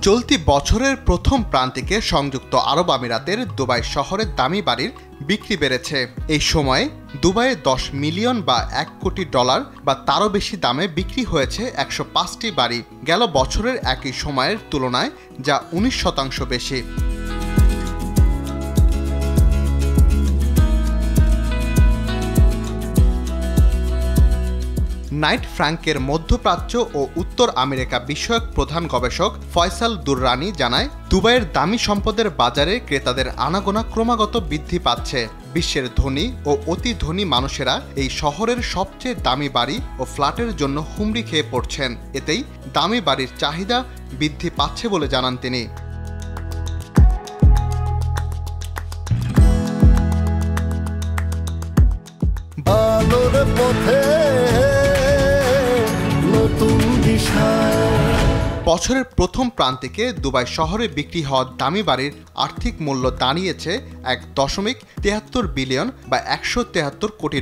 চলতি বছরের প্রথম প্রান্তিকে সংযুক্ত আরব আমিরাতের দুবাই শহরের দামি বাড়ির বিক্রি বেড়েছে। এই সময়ে দুবাইয়ে 10 মিলিয়ন বা $1 কোটি বা তারও বেশি দামে বিক্রি হয়েছে 105টি বাড়ি গেল বছরের একই সময়ের তুলনায়, যা 19% বেশি। নাইট ফ্র্যাঙ্কের মধ্যপ্রাচ্য ও উত্তর আমেরিকা বিষয়ক প্রধান গবেষক ফয়সাল দুররানি জানায়, দুবাইয়ের দামি সম্পদের বাজারে ক্রেতাদের আনাগোনা ক্রমাগত বৃদ্ধি পাচ্ছে। বিশ্বের ধনী ও অতি ধনী মানুষেরা এই শহরের সবচেয়ে দামি বাড়ি ও ফ্ল্যাটের জন্য হুমড়ি খেয়ে পড়ছেন। এতেই দামি বাড়ির চাহিদা বৃদ্ধি পাচ্ছে বলে জানান তিনি। বছরের প্রথম প্রান্তিকে দুবাই শহরে বিক্রি হওয়া দামি বাড়ির আর্থিক মূল্য দাঁড়িয়েছে $1.73 বিলিয়ন বা $173 কোটি।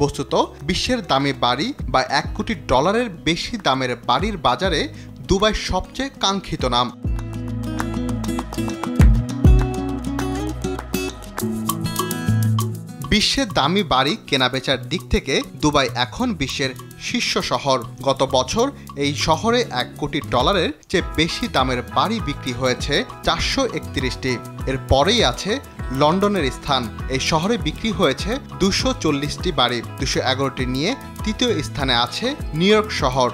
বস্তুত বিশ্বের দামি বাড়ি বা $1 কোটি বেশি দামের বাড়ির বাজারে দুবাই সবচেয়ে কাঙ্ক্ষিত নাম। বিশ্বের দামি বাড়ি কেনাবেচার দিক থেকে দুবাই এখন বিশ্বের শীর্ষ শহর। গত বছর এই শহরে $1 কোটি চেয়ে বেশি দামের বাড়ি বিক্রি হয়েছে 431টি। এর পরেই আছে লন্ডনের স্থান। এই শহরে বিক্রি হয়েছে 240টি বাড়ি, 211টি নিয়ে তৃতীয় স্থানে আছে নিউ ইয়র্ক শহর।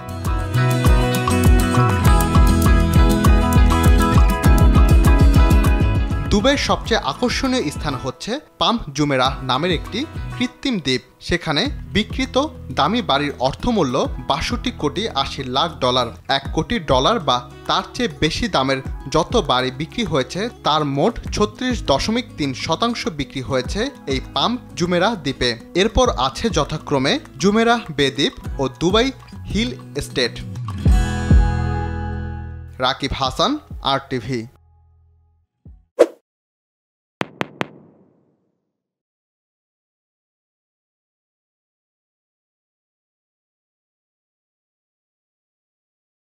দুবাইয়ের সবচেয়ে আকর্ষণীয় স্থান হচ্ছে পাম জুমেরাহ নামের একটি কৃত্রিম দ্বীপ। সেখানে বিক্রিত দামি বাড়ির অর্থমূল্য $62 কোটি 80 লাখ। $1 কোটি বা তার চেয়ে বেশি দামের যত বাড়ি বিক্রি হয়েছে তার মোট 36.3% বিক্রি হয়েছে এই পাম জুমেরাহ দ্বীপে। এরপর আছে যথাক্রমে জুমেরাহ বে দ্বীপ ও Dubai Hill Estate. Rakib Hasan, RTV।